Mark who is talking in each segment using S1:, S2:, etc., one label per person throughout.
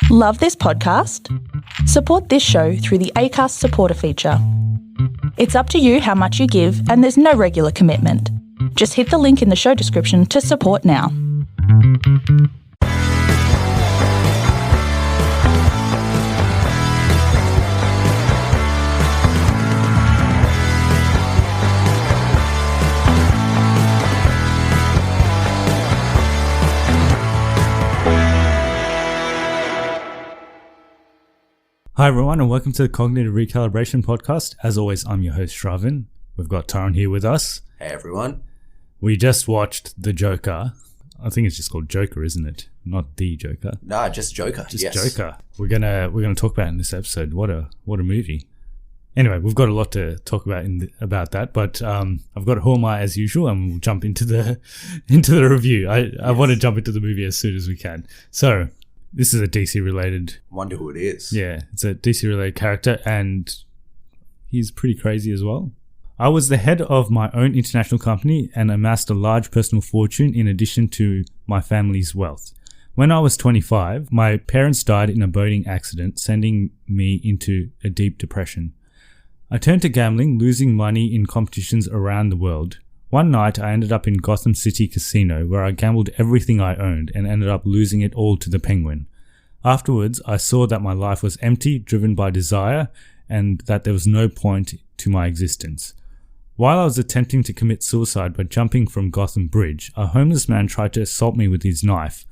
S1: Love this podcast? Support this show through the Acast supporter feature. It's up to you how much you give, and there's no regular commitment. Just hit the link in the show description to support now.
S2: Hi everyone and welcome to the Cognitive Recalibration Podcast. As always, I'm your host Shravan. We've got Taran here with us.
S3: Hey everyone.
S2: We just watched The Joker. I think it's just called Joker, isn't it? Not The Joker.
S3: Nah, just Joker.
S2: Just yes. Joker. We're gonna talk about it in this episode. What a movie. Anyway, we've got a lot to talk about about that, but I've got Who Am I as usual, and we'll jump into the review. I want to jump into the movie as soon as we can. So this is a DC related.
S3: Wonder who it is.
S2: Yeah, it's a DC related character, and he's pretty crazy as well. I was the head of my own international company and amassed a large personal fortune in addition to my family's wealth. When I was 25, my parents died in a boating accident, sending me into a deep depression. I turned to gambling, losing money in competitions around the world. One night, I ended up in Gotham City Casino, where I gambled everything I owned and ended up losing it all to the Penguin. Afterwards, I saw that my life was empty, driven by desire, and that there was no point to my existence. While I was attempting to commit suicide by jumping from Gotham Bridge, a homeless man tried to assault me with his knife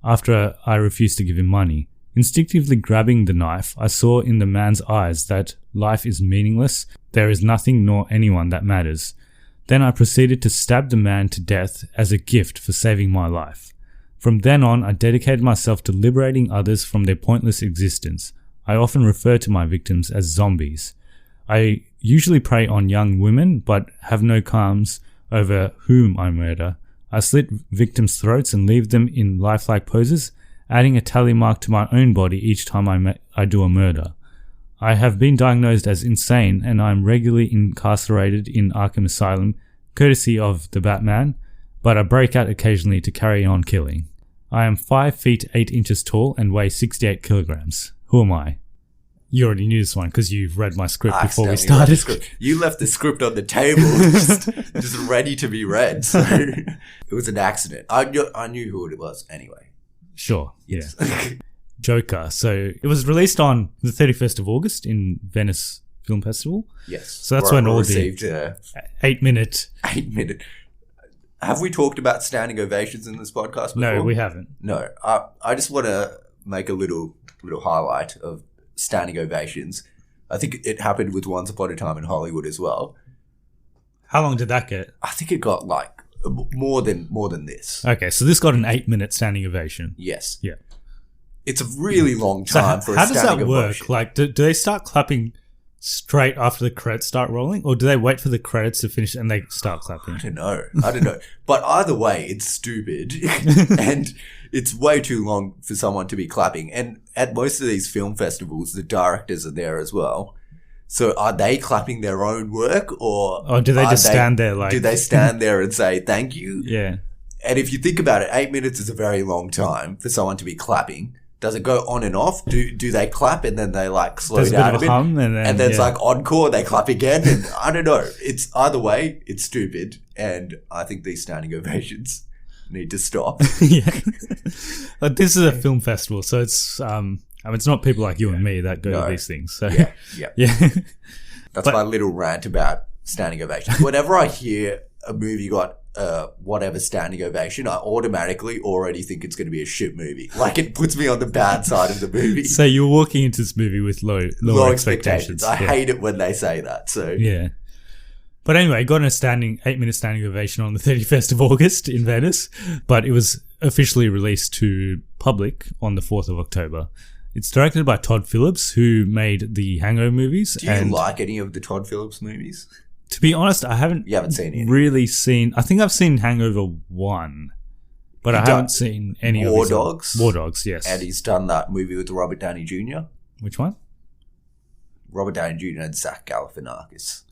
S2: after I refused to give him money. Instinctively grabbing the knife, I saw in the man's eyes that life is meaningless, there is nothing nor anyone that matters. Then I proceeded to stab the man to death as a gift for saving my life. From then on, I dedicated myself to liberating others from their pointless existence. I often refer to my victims as zombies. I usually prey on young women, but have no qualms over whom I murder. I slit victims' throats and leave them in lifelike poses, adding a tally mark to my own body each time I do a murder. I have been diagnosed as insane, and I am regularly incarcerated in Arkham Asylum, courtesy of the Batman, but I break out occasionally to carry on killing. I am 5 feet 8 inches tall and weigh 68 kilograms. Who am I? You already knew this one because you've read my script before we started.
S3: You left the script on the table, just ready to be read. So it was an accident. I knew who it was anyway.
S2: Sure. Yes. Yeah. Joker. So it was released on the 31st of August in Venice Film Festival.
S3: Yes.
S2: So that's when all
S3: received
S2: the 8 minute.
S3: Have we talked about standing ovations in this podcast before?
S2: No, we haven't.
S3: No. I just want to make a little highlight of standing ovations. I think it happened with Once Upon a Time in Hollywood as well.
S2: How long did that get?
S3: I think it got like more than this.
S2: Okay, so this got an 8 minute standing ovation.
S3: Yes.
S2: Yeah.
S3: It's a really long time for a standing ovation.
S2: How does that work? Like, do they start clapping straight after the credits start rolling, or do they wait for the credits to finish and they start clapping?
S3: I don't know. But either way, it's stupid and it's way too long for someone to be clapping. And at most of these film festivals, the directors are there as well. So are they clapping their own work, or
S2: do they just stand there like...
S3: Do they stand there and say thank you?
S2: Yeah.
S3: And if you think about it, 8 minutes is a very long time for someone to be clapping. Does it go on and off? Do they clap and then they like slow down a bit?
S2: Hum and then
S3: it's like encore, they clap again. And I don't know. It's either way, it's stupid. And I think these standing ovations need to stop.
S2: Yeah. But this is a film festival, so it's it's not people like you and me that go to these things. So
S3: yeah. That's my little rant about standing ovations. Whenever I hear a movie got whatever standing ovation, I automatically already think it's going to be a shit movie. Like, it puts me on the bad side of the movie.
S2: So you're walking into this movie with low expectations.
S3: I hate it when they say that. So
S2: yeah. But anyway, got a 8 minute standing ovation on the 31st of August in Venice, but it was officially released to public on the 4th of October. It's directed by Todd Phillips, who made the Hangover movies.
S3: Do you like any of the Todd Phillips movies?
S2: To be honest, I haven't.
S3: You haven't seen any?
S2: Really seen. I think I've seen Hangover 1, but I haven't seen any of
S3: War Dogs.
S2: War Dogs, yes.
S3: And he's done that movie with Robert Downey Jr.
S2: Which one?
S3: Robert Downey Jr. and Zach Galifianakis.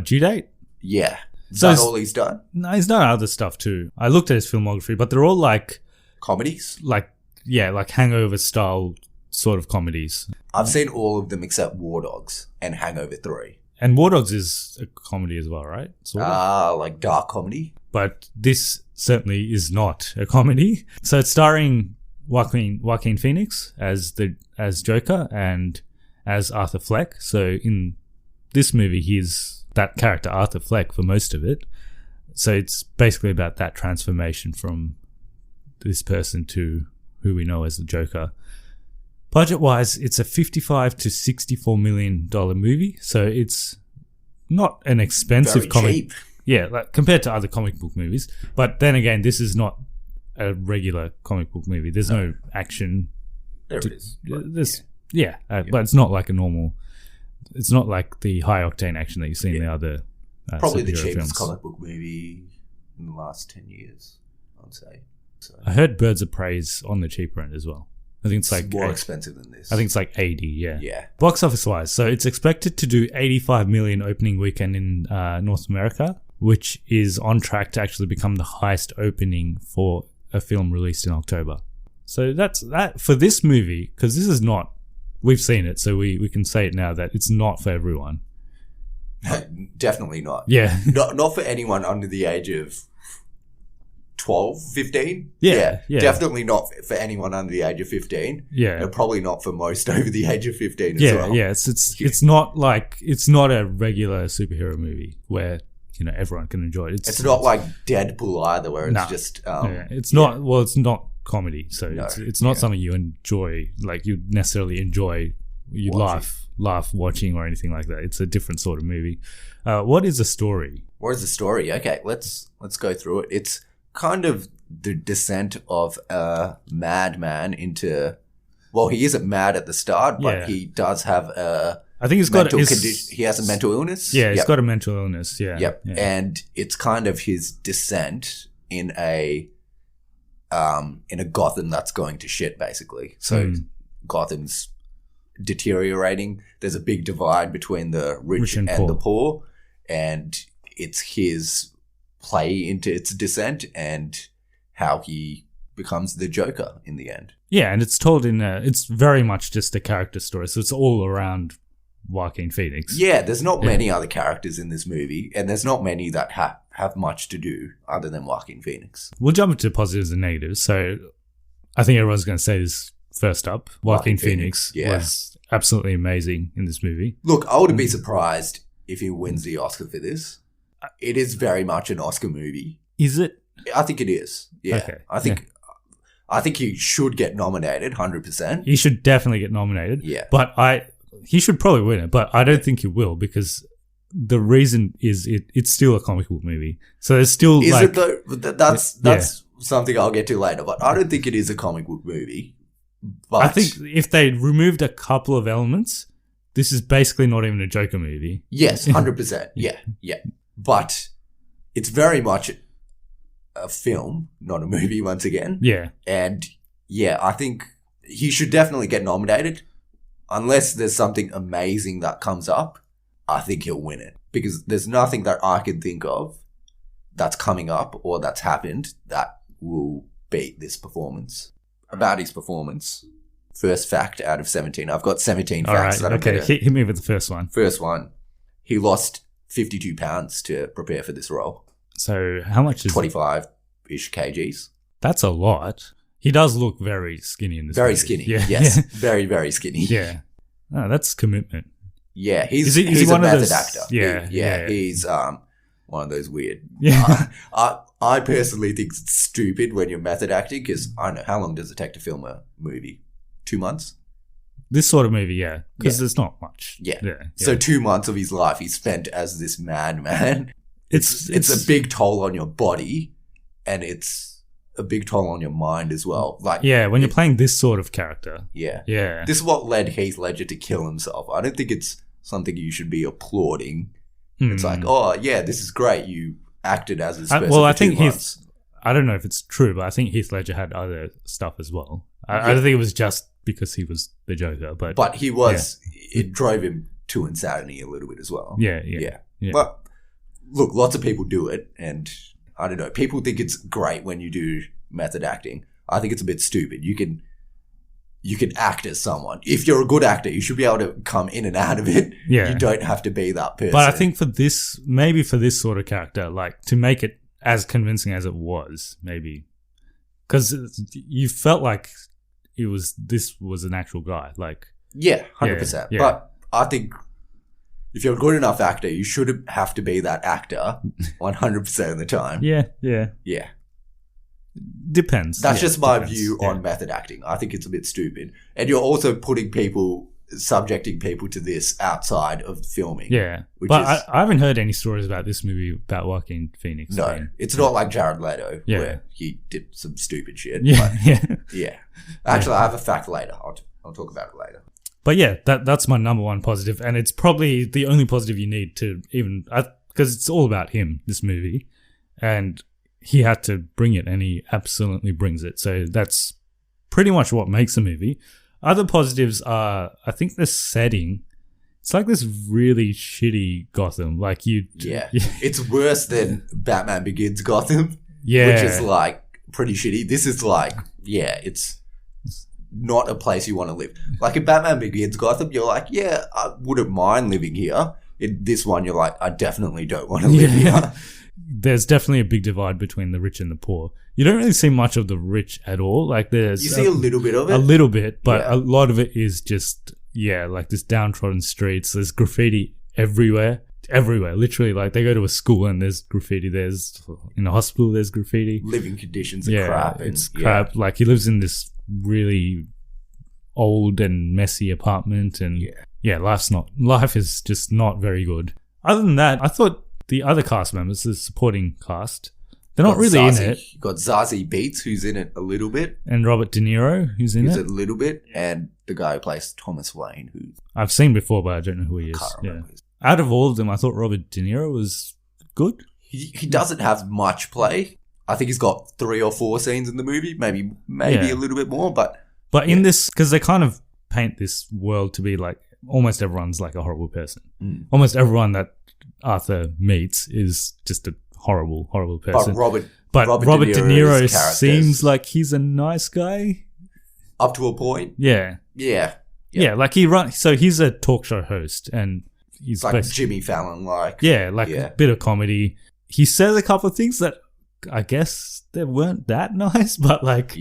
S2: Due Date?
S3: Yeah. Is that all he's done?
S2: No, he's done other stuff too. I looked at his filmography, but they're all like
S3: comedies.
S2: Like Hangover style sort of comedies.
S3: I've seen all of them except War Dogs and Hangover 3.
S2: And War Dogs is a comedy as well, right? Sort of.
S3: Like dark comedy.
S2: But this certainly is not a comedy. So it's starring Joaquin Phoenix as Joker and as Arthur Fleck. So in this movie, he's that character Arthur Fleck for most of it. So it's basically about that transformation from this person to who we know as the Joker. Budget-wise, it's a $55 to $64 million movie, so it's not an expensive comic.
S3: Cheap.
S2: Yeah, like compared to other comic book movies. But then again, this is not a regular comic book movie. There's no action.
S3: There it is.
S2: But it's not like a normal. It's not like the high octane action that you see in the other.
S3: Probably the
S2: superhero
S3: cheapest
S2: films.
S3: comic book movie in the last 10 years, I'd say. So
S2: I heard Birds of Prey's on the cheaper end as well. I think it's like
S3: more expensive than this.
S2: I think it's like 80, yeah.
S3: Yeah.
S2: Box office wise, so it's expected to do 85 million opening weekend in North America, which is on track to actually become the highest opening for a film released in October. So that's that for this movie, because this is not, we've seen it, so we can say it now that it's not for everyone.
S3: Definitely not.
S2: Yeah.
S3: Not for anyone under the age of 12, 15.
S2: Yeah.
S3: Definitely not for anyone under the age of 15.
S2: Yeah.
S3: And probably not for most over the age of 15 as
S2: Yeah,
S3: well.
S2: yeah. It's not like, it's not a regular superhero movie where, you know, everyone can enjoy it.
S3: It's not like Deadpool either, where it's just...
S2: it's not, well, it's not comedy, so it's not something you enjoy, like you necessarily enjoy, you laugh watching or anything like that. It's a different sort of movie. What is the story?
S3: What is the story? Okay, let's go through it. It's kind of the descent of a madman into... Well, he isn't mad at the start, but he does have a...
S2: I think
S3: he has a mental illness.
S2: Yeah, he's got a mental illness. Yeah.
S3: Yep.
S2: Yeah.
S3: And it's kind of his descent in a Gotham that's going to shit, basically. So Gotham's deteriorating. There's a big divide between the rich and the poor, and it's his play into its descent and how he becomes the Joker in the end.
S2: Yeah, and it's told in it's very much just a character story, so it's all around Joaquin Phoenix.
S3: Yeah, there's not many other characters in this movie, and there's not many that have much to do other than Joaquin Phoenix.
S2: We'll jump into positives and negatives. So I think everyone's going to say this first up. Joaquin Phoenix was absolutely amazing in this movie.
S3: Look, I wouldn't be surprised if he wins the Oscar for this. It is very much an Oscar movie.
S2: Is it?
S3: I think it is. Yeah.
S2: Okay.
S3: I think he should get nominated, 100%.
S2: He should definitely get nominated.
S3: Yeah.
S2: But he should probably win it, but I don't think he will, because the reason is it's still a comic book movie. So there's still
S3: is it though? That's something I'll get to later, but I don't think it is a comic book movie. But
S2: I think if they removed a couple of elements, this is basically not even a Joker movie.
S3: Yes, 100%. Yeah. But it's very much a film, not a movie once again.
S2: Yeah.
S3: And I think he should definitely get nominated. Unless there's something amazing that comes up, I think he'll win it. Because there's nothing that I can think of that's coming up or that's happened that will beat this performance. About his performance, first fact out of 17. I've got 17 facts.
S2: All right, okay, hit me with the first one.
S3: First one, he lost 52 pounds to prepare for this role.
S2: So how much is
S3: 25-ish kgs.
S2: That's a lot. He does look very skinny in this movie.
S3: Very skinny, yes. Very, very skinny.
S2: Yeah. Oh, that's commitment.
S3: Yeah, he's
S2: he
S3: a
S2: one of
S3: method
S2: those,
S3: actor.
S2: Yeah,
S3: he's one of those weird.
S2: Yeah.
S3: I personally think it's stupid when you're method acting, because I don't know, how long does it take to film a movie? 2 months?
S2: This sort of movie, yeah. Because there's not much.
S3: Yeah. So 2 months of his life he spent as this madman. It's a big toll on your body, and it's a big toll on your mind as well. Like,
S2: when you're playing this sort of character.
S3: Yeah.
S2: Yeah.
S3: This is what led Heath Ledger to kill himself. I don't think it's something you should be applauding. It's like, oh yeah, this is great. You acted as this person for 2 months.
S2: I don't know if it's true, but I think Heath Ledger had other stuff as well. I don't think it was just because he was the Joker, but
S3: he was. It drove him to insanity a little bit as well.
S2: Yeah.
S3: But look, lots of people do it, and I don't know. People think it's great when you do method acting. I think it's a bit stupid. You can you can act as someone. If you're a good actor, you should be able to come in and out of it.
S2: Yeah.
S3: You don't have to be that person.
S2: But I think for this sort of character, like to make it as convincing as it was, maybe because you felt like this was an actual guy. Like,
S3: yeah, 100%.
S2: Yeah.
S3: But I think if you're a good enough actor, you shouldn't have to be that actor 100% of the time.
S2: Yeah.
S3: Yeah.
S2: Depends.
S3: That's just my
S2: depends.
S3: view on method acting. I think it's a bit stupid. And you're also subjecting people to this outside of filming.
S2: Yeah. But I haven't heard any stories about this movie about Joaquin Phoenix.
S3: No, it's not like Jared Leto where he did some stupid shit.
S2: Yeah.
S3: Yeah. Actually, I have a fact later. I'll talk about it later.
S2: But yeah, that's my number one positive. And it's probably the only positive you need to even, because it's all about him, this movie. And he had to bring it, and he absolutely brings it. So that's pretty much what makes the movie. Other positives are, I think, the setting. It's like this really shitty Gotham. Like
S3: it's worse than Batman Begins Gotham.
S2: Yeah,
S3: which is like pretty shitty. This is like, it's not a place you want to live. Like in Batman Begins Gotham, you're like, yeah, I wouldn't mind living here. In this one, you're like, I definitely don't want to live here.
S2: There's definitely a big divide between the rich and the poor. You don't really see much of the rich at all. Like you
S3: see a little bit of it.
S2: A little bit, but a lot of it is just, like this downtrodden streets. There's graffiti everywhere. Literally, like they go to a school and there's graffiti. There's in a hospital, there's graffiti.
S3: Living conditions are crap.
S2: It's crap. Like he lives in this really old and messy apartment, and life is just not very good. Other than that, I thought the other cast members, the supporting cast, they're not really in it.
S3: You got Zazie Beetz, who's in it a little bit,
S2: and Robert De Niro, who's in it
S3: a little bit, and the guy who plays Thomas Wayne, who
S2: I've seen before, but I don't know who he is.
S3: Can't remember.
S2: Out of all of them, I thought Robert De Niro was good.
S3: He doesn't have much play. I think he's got 3 or 4 scenes in the movie, maybe a little bit more, but
S2: in this, because they kind of paint this world to be like almost everyone's like a horrible person. Almost everyone that Arthur meets is just a horrible person.
S3: But
S2: Robert De Niro seems like he's a nice guy
S3: up to a point.
S2: Yeah, like he runs. So he's a talk show host, and he's
S3: like Jimmy Fallon,
S2: a bit of comedy. He says a couple of things that I guess they weren't that nice, but like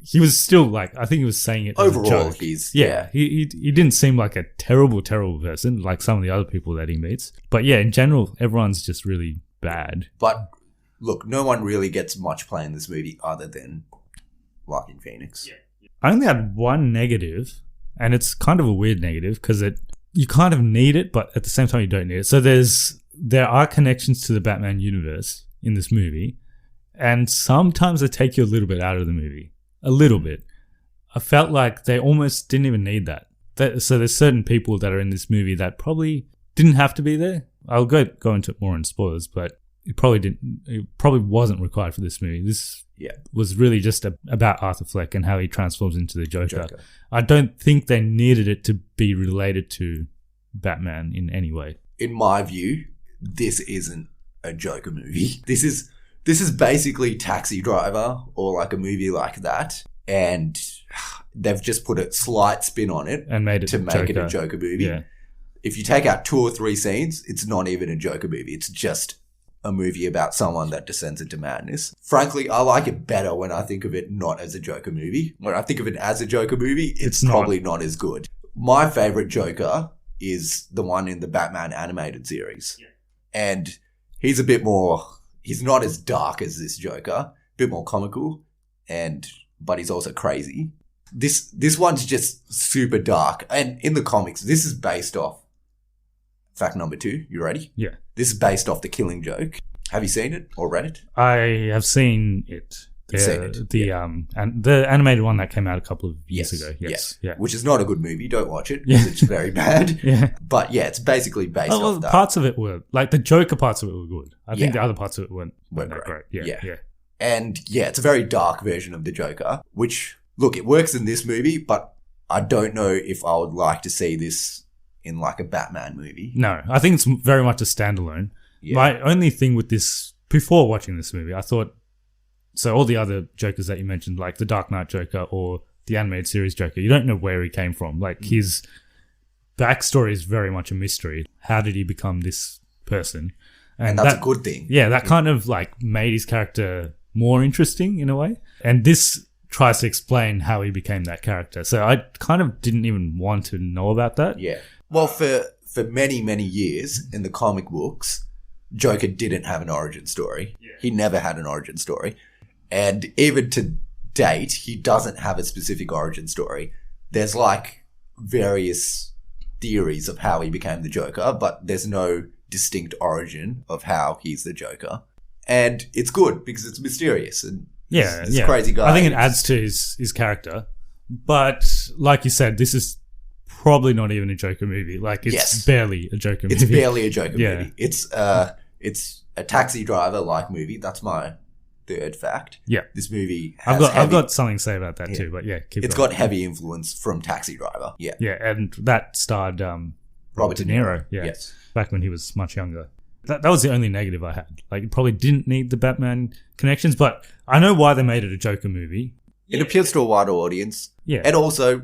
S2: he was still like, I think he was saying it
S3: overall.
S2: As a joke. He didn't seem like a terrible person like some of the other people that he meets. But yeah, in general, everyone's just really bad.
S3: But look, no one really gets much play in this movie other than Joaquin Phoenix.
S2: I only had one negative, and it's kind of a weird negative because you kind of need it, but at the same time you don't need it. So there are connections to the Batman universe in this movie, and sometimes they take you a little bit out of the movie. A little bit. I felt like they almost didn't even need that. So there's certain people that are in this movie that probably didn't have to be there. I'll go into it more in spoilers, but it probably wasn't required for this movie. This was really just about Arthur Fleck and how he transforms into the Joker. I don't think they needed it to be related to Batman in any way.
S3: In my view, this isn't a Joker movie. This is basically Taxi Driver or like a movie like that, and they've just put a slight spin on it
S2: and made it
S3: a Joker movie. Yeah. If you take out 2 or 3 scenes, it's not even a Joker movie. It's just a movie about someone that descends into madness. Frankly, I like it better when I think of it not as a Joker movie. When I think of it as a Joker movie, it's probably not as good. My favorite Joker is the one in the Batman animated series. Yeah. And he's a bit more... He's not as dark as this Joker, a bit more comical, but he's also crazy. This one's just super dark. And in the comics, this is based off fact number 2. You ready?
S2: Yeah.
S3: This is based off The Killing Joke. Have you seen it or read it?
S2: I have seen it. And the animated one that came out a couple of years ago. Yes. Yeah.
S3: Which is not a good movie. Don't watch it because it's very bad. But it's basically based off that.
S2: Parts of it were, like the Joker parts of it were good. I think the other parts of it weren't that great. Yeah.
S3: And it's a very dark version of the Joker, which, look, it works in this movie, but I don't know if I would like to see this in like a Batman movie.
S2: No, I think it's very much a standalone. Yeah. My only thing with this, before watching this movie, I thought, so all the other Jokers that you mentioned, like the Dark Knight Joker or the animated series Joker, you don't know where he came from. Like, his backstory is very much a mystery. How did he become this person?
S3: And that's a good thing.
S2: Yeah, that kind of like made his character more interesting in a way. And this tries to explain how he became that character. So I kind of didn't even want to know about that.
S3: Yeah. Well, for many, many years in the comic books, Joker didn't have an origin story. Yeah. He never had an origin story. And even to date, he doesn't have a specific origin story. There's like various theories of how he became the Joker, but there's no distinct origin of how he's the Joker. And it's good because it's mysterious and this crazy guy.
S2: I think it adds to his character. But like you said, this is probably not even a Joker movie. Like, it's barely a Joker movie.
S3: It's barely a Joker movie. It's a taxi driver-like movie. That's my third fact.
S2: Yeah.
S3: This movie has
S2: I've got something to say about that too, but
S3: it's got heavy influence from Taxi Driver. Yeah.
S2: Yeah, and that starred Robert De Niro. Yeah. Yes. Back when he was much younger. That was the only negative I had. Like, it probably didn't need the Batman connections, but I know why they made it a Joker movie.
S3: It appeals to a wider audience.
S2: Yeah.
S3: And also,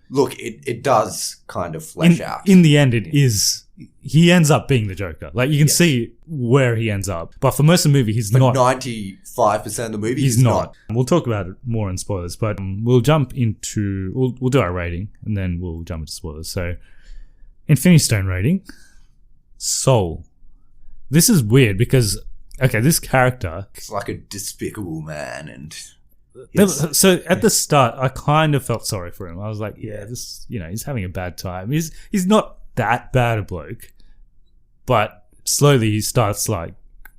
S3: look, it does kind of flesh out.
S2: In the end, it is. He ends up being the Joker. Like, you can see where he ends up. But for most of the movie, he's not.
S3: 95% of the movie,
S2: he's not. We'll talk about it more in spoilers, but we'll jump into. We'll do our rating, and then we'll jump into spoilers. So, Infinity Stone rating. Soul. This is weird because, okay, this character.
S3: It's like a despicable man, and.
S2: So at the start, I kind of felt sorry for him. I was like, this, he's having a bad time. He's not that bad a bloke, but slowly he starts like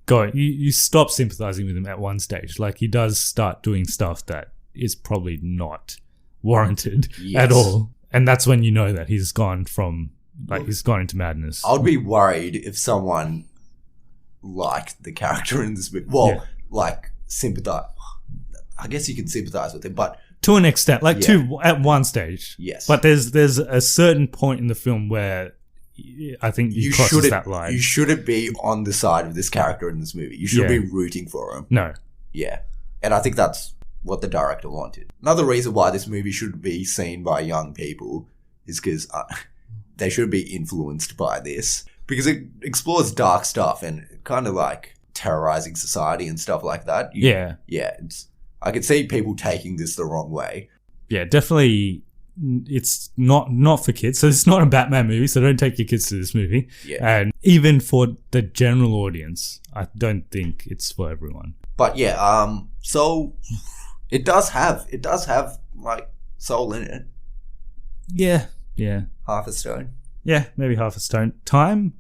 S2: going. You stop sympathizing with him at one stage. Like, he does start doing stuff that is probably not warranted at all, and that's when you know that he's gone into madness.
S3: I'd be worried if someone liked the character in this movie. Well, like sympathize. I guess you can sympathize with him, but
S2: to an extent, at one stage,
S3: yes.
S2: But there's a certain point in the film where I think you crosses that line.
S3: You shouldn't be on the side of this character in this movie. You should be rooting for him.
S2: No,
S3: yeah, and I think that's what the director wanted. Another reason why this movie should be seen by young people is because they should be influenced by this, because it explores dark stuff and kind of like terrorizing society and stuff like that. I could see people taking this the wrong way.
S2: Yeah, definitely. It's not for kids. So it's not a Batman movie. So don't take your kids to this movie.
S3: Yeah.
S2: And even for the general audience, I don't think it's for everyone.
S3: But so it does have like soul in it.
S2: Yeah. Yeah.
S3: Half a stone.
S2: Yeah, maybe half a stone. Time.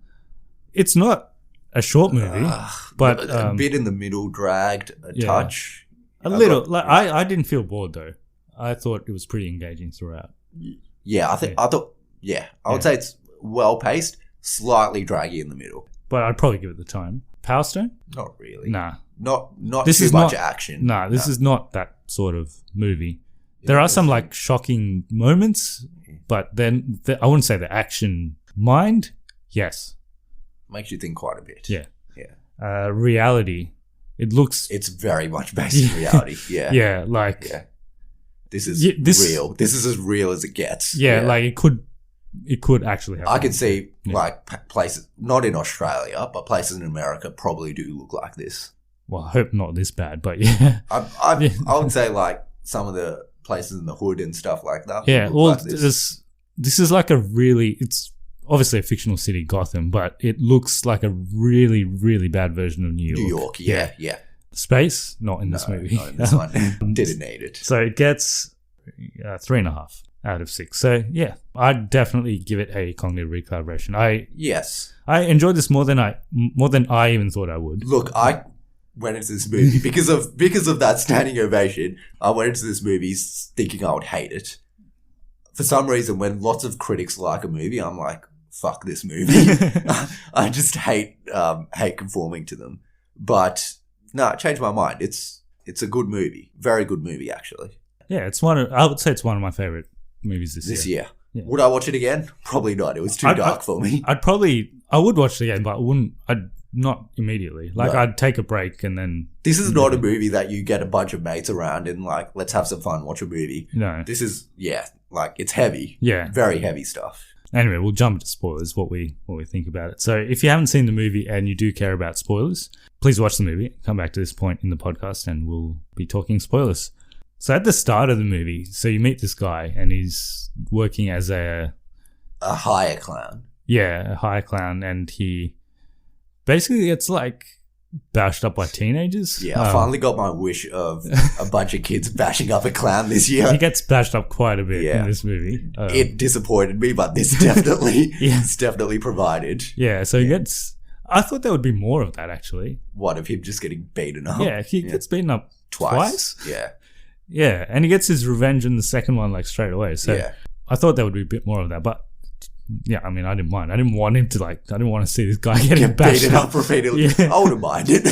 S2: It's not a short movie, but
S3: a bit in the middle, dragged a touch.
S2: A little. I didn't feel bored though. I thought it was pretty engaging throughout.
S3: Yeah, I would say it's well paced, slightly draggy in the middle.
S2: But I'd probably give it the time. Power Stone?
S3: Not really.
S2: Nah.
S3: Not this too much action.
S2: Nah, this is not that sort of movie. There are some like shocking moments, but then I wouldn't say the action mind. Yes.
S3: Makes you think quite a bit.
S2: Yeah. Yeah. Reality. It's
S3: very much based in reality. Yeah.
S2: Yeah, like.
S3: Yeah. This is real. This is as real as it gets.
S2: Yeah, like it could actually happen.
S3: I could see like places, not in Australia, but places in America probably do look like this.
S2: Well, I hope not this bad, but yeah.
S3: I would say like some of the places in the hood and stuff like that.
S2: Yeah, well, like this is like it's obviously a fictional city, Gotham, but it looks like a really, really bad version of New York.
S3: New York, yeah.
S2: Space, not in this movie.
S3: Not in this one. Didn't need it.
S2: So it gets 3.5 out of 6. So yeah, I'd definitely give it a cognitive recalibration. I enjoyed this more than I even thought I would.
S3: Look, I went into this movie because of that standing ovation. I went into this movie thinking I would hate it. For some reason, when lots of critics like a movie, I'm like, fuck this movie. I just hate conforming to them. But no, I changed my mind. It's a good movie. Very good movie, actually.
S2: Yeah, I would say it's one of my favorite movies this year. Yeah.
S3: Would I watch it again? Probably not. It was too dark for me.
S2: I would watch it again, but I not immediately. Like,
S3: No.
S2: I'd take a break and then...
S3: This is not a movie that you get a bunch of mates around and like, let's have some fun, watch a movie.
S2: No.
S3: This is, like, it's heavy.
S2: Yeah.
S3: Very heavy stuff.
S2: Anyway, we'll jump into spoilers, what we think about it. So if you haven't seen the movie and you do care about spoilers, please watch the movie. Come back to this point in the podcast and we'll be talking spoilers. So at the start of the movie, so you meet this guy and he's working as a
S3: hire clown.
S2: Yeah, a hire clown, and he basically gets like bashed up by teenagers.
S3: Yeah, I finally got my wish of a bunch of kids bashing up a clown this year.
S2: He gets bashed up quite a bit in this movie.
S3: It disappointed me, but this definitely,
S2: Yeah.
S3: it's definitely provided.
S2: Yeah, so he gets... I thought there would be more of that, actually.
S3: What, of him just getting beaten up?
S2: Yeah, he gets beaten up twice.
S3: Yeah.
S2: Yeah, and he gets his revenge in the second one like straight away. So
S3: Yeah.
S2: I thought there would be a bit more of that, but yeah, I mean, I didn't mind. I didn't want him to I didn't want to see this guy getting bashed
S3: Beaten
S2: up.
S3: up repeatedly.
S2: Yeah.
S3: I would have minded.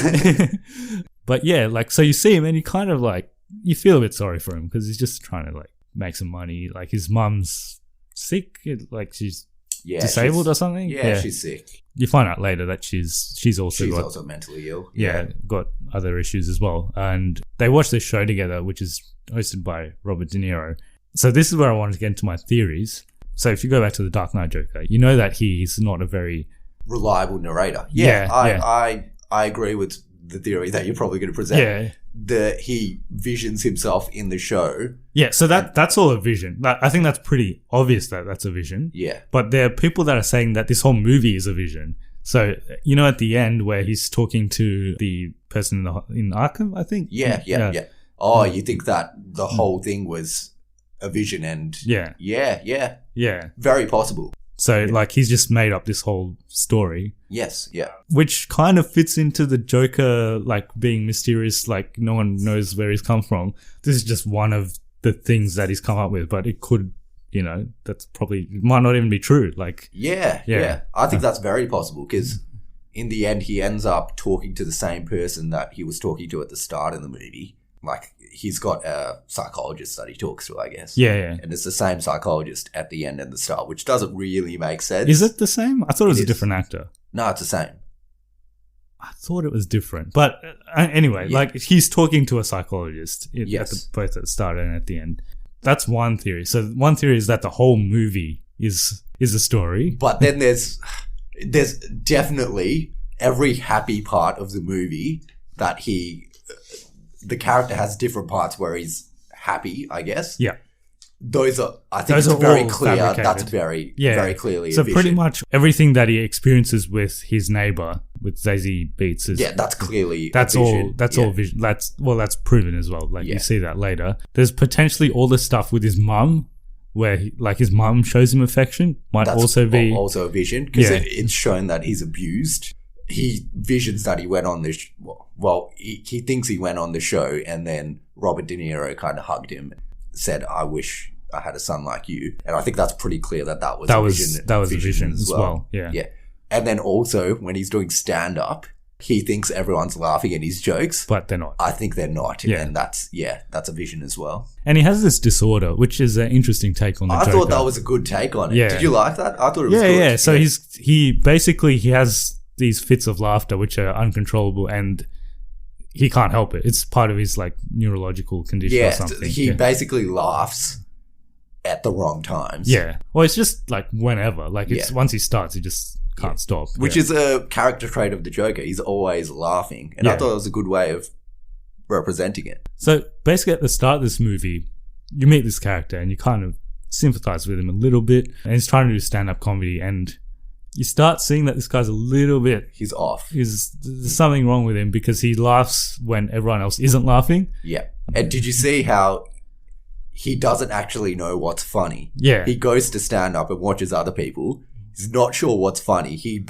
S2: But yeah, like, so you see him and you kind of like, you feel a bit sorry for him because he's just trying to like make some money. Like, his mum's sick, like she's disabled or something.
S3: Yeah, she's sick.
S2: You find out later that she's also
S3: She's
S2: got,
S3: also mentally ill.
S2: got other issues as well. And they watch this show together, which is hosted by Robert De Niro. So this is where I wanted to get into my theories. So if you go back to the Dark Knight Joker, you know that he's not a very
S3: reliable narrator. I agree with the theory that you're probably going to present.
S2: Yeah.
S3: That he visions himself in the show.
S2: Yeah, so that's all a vision. I think that's pretty obvious that that's a vision.
S3: Yeah.
S2: But there are people that are saying that this whole movie is a vision. So, you know, at the end where he's talking to the person in Arkham, I think?
S3: Yeah. Oh, you think that the whole thing was a vision and...
S2: Yeah.
S3: Yeah. Very possible.
S2: So, like, he's just made up this whole story.
S3: Yes, yeah.
S2: Which kind of fits into the Joker, like, being mysterious, like, no one knows where he's come from. This is just one of the things that he's come up with, but it could, you know, that's probably, it might not even be true. Like,
S3: Yeah. I think that's very possible because in the end, he ends up talking to the same person that he was talking to at the start of the movie. Like, he's got a psychologist that he talks to, I guess.
S2: Yeah.
S3: And it's the same psychologist at the end and the start, which doesn't really make sense.
S2: Is it the same? I thought it was a different actor.
S3: No, it's the same.
S2: I thought it was different. But anyway, like, he's talking to a psychologist both at the start and at the end. That's one theory. So one theory is that the whole movie is a story.
S3: But then there's definitely every happy part of the movie that the character has different parts where he's happy, I guess.
S2: Yeah.
S3: Those are, I think
S2: Those
S3: it's
S2: are
S3: very
S2: all
S3: clear.
S2: fabricated.
S3: That's very clearly
S2: So
S3: a vision.
S2: pretty much everything that he experiences with his neighbor, with Zazie Beetz, is
S3: that's clearly
S2: that's
S3: a vision.
S2: all. That's all vision. That's proven as well. Like, you see that later. There's potentially all the stuff with his mum, where his mum shows him affection. Might
S3: That's
S2: also be
S3: also a vision because it's shown that he's abused. He visions that he went on this. He thinks he went on the show, and then Robert De Niro kind of hugged him, said, "I wish I had a son like you," and I think that's pretty clear that was a vision.
S2: That was a vision as well. Yeah.
S3: And then also when he's doing stand up, he thinks everyone's laughing at his jokes,
S2: but they're not.
S3: I think they're not, and that's a vision as well.
S2: And he has this disorder, which is an interesting take on the Joker.
S3: I thought that was a good take on it.
S2: Yeah.
S3: Did you like that? I thought it was good.
S2: Yeah. So he has these fits of laughter which are uncontrollable, and he can't help it. It's part of his like neurological condition or something.
S3: He basically laughs at the wrong times.
S2: Yeah. Well, it's just like whenever. Like, it's once he starts, he just can't stop.
S3: Which is a character trait of the Joker. He's always laughing. And I thought it was a good way of representing it.
S2: So basically at the start of this movie, you meet this character and you kind of sympathize with him a little bit. And he's trying to do stand-up comedy, and you start seeing that this guy's a little bit...
S3: He's off.
S2: There's something wrong with him because he laughs when everyone else isn't laughing.
S3: Yeah. And did you see how he doesn't actually know what's funny?
S2: Yeah.
S3: He goes to stand up and watches other people. He's not sure what's funny. He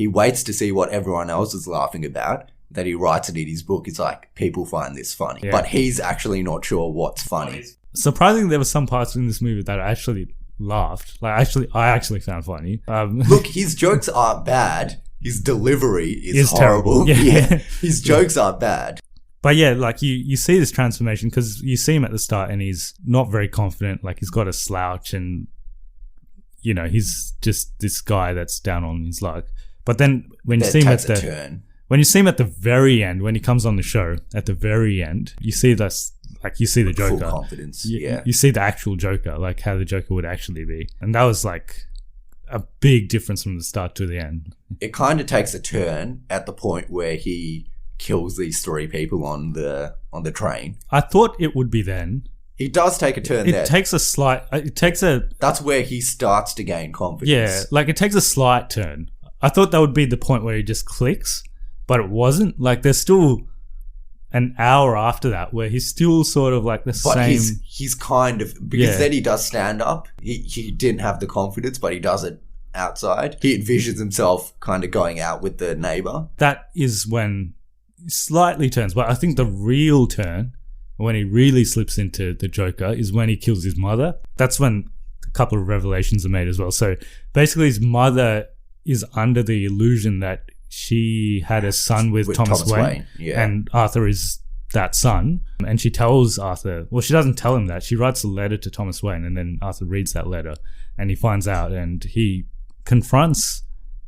S3: waits to see what everyone else is laughing about. Then he writes it in his book. It's like, people find this funny.
S2: Yeah.
S3: But he's actually not sure what's funny.
S2: Surprisingly, there were some parts in this movie that I actually laughed. Like, I actually found funny.
S3: Look, his jokes aren't bad. His delivery is horrible.
S2: Terrible. Yeah.
S3: His jokes aren't bad.
S2: But yeah, like you see this transformation because you see him at the start and he's not very confident. Like, he's got a slouch and, you know, he's just this guy that's down on his luck. But then when you
S3: That
S2: see him at
S3: takes a
S2: the
S3: turn.
S2: when you see him at the very end, when he comes on the show at the very end, you see this, like you see the Joker.
S3: Full confidence.
S2: You see the actual Joker, like how the Joker would actually be, and that was like a big difference from the start to the end.
S3: It kind of takes a turn at the point where he kills these 3 people on the train.
S2: I thought it would be then.
S3: He does take a turn there.
S2: It takes a
S3: That's where he starts to gain confidence.
S2: yeah, like it takes a slight turn. I thought that would be the point where he just clicks, but it wasn't. Like there's still an hour after that where he's still sort of like the
S3: But
S2: same.
S3: he's kind of, because
S2: Yeah.
S3: then he does stand up. He didn't have the confidence, but he does it outside. He envisions himself kind of going out with the neighbor.
S2: That is when he slightly turns, but I think the real turn, when he really slips into the Joker, is when he kills his mother. That's when a couple of revelations are made as well. So basically his mother is under the illusion that she had a son with Thomas Wayne,
S3: yeah.
S2: and Arthur is that son. And she tells Arthur, well, she doesn't tell him that. She writes a letter to Thomas Wayne, and then Arthur reads that letter, and he finds out, and he confronts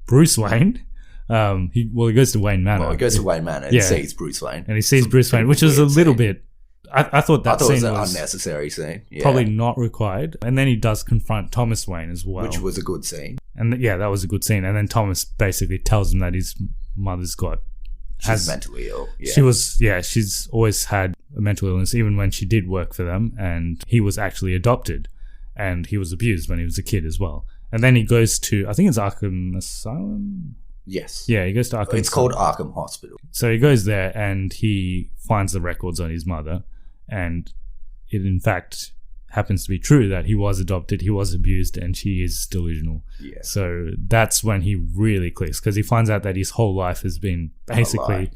S2: Bruce Wayne. He goes to Wayne Manor.
S3: Well, he goes to Wayne Manor and sees Bruce Wayne.
S2: And he sees Bruce Wayne, which is a little bit... I thought that
S3: it
S2: scene
S3: was an
S2: was
S3: unnecessary scene. Yeah.
S2: probably not required. And then he does confront Thomas Wayne as well.
S3: Which was a good scene.
S2: And yeah, that was a good scene. And then Thomas basically tells him that his mother's
S3: She's mentally ill. Yeah.
S2: She's always had a mental illness, even when she did work for them. And he was actually adopted. And he was abused when he was a kid as well. And then he goes to, I think it's Arkham Asylum?
S3: Yes.
S2: Yeah, he goes to Arkham
S3: It's called Arkham Hospital.
S2: So he goes there and he finds the records on his mother, and it in fact happens to be true that he was adopted, he was abused, and she is delusional.
S3: Yeah.
S2: So that's when he really clicks, because he finds out that his whole life has been basically,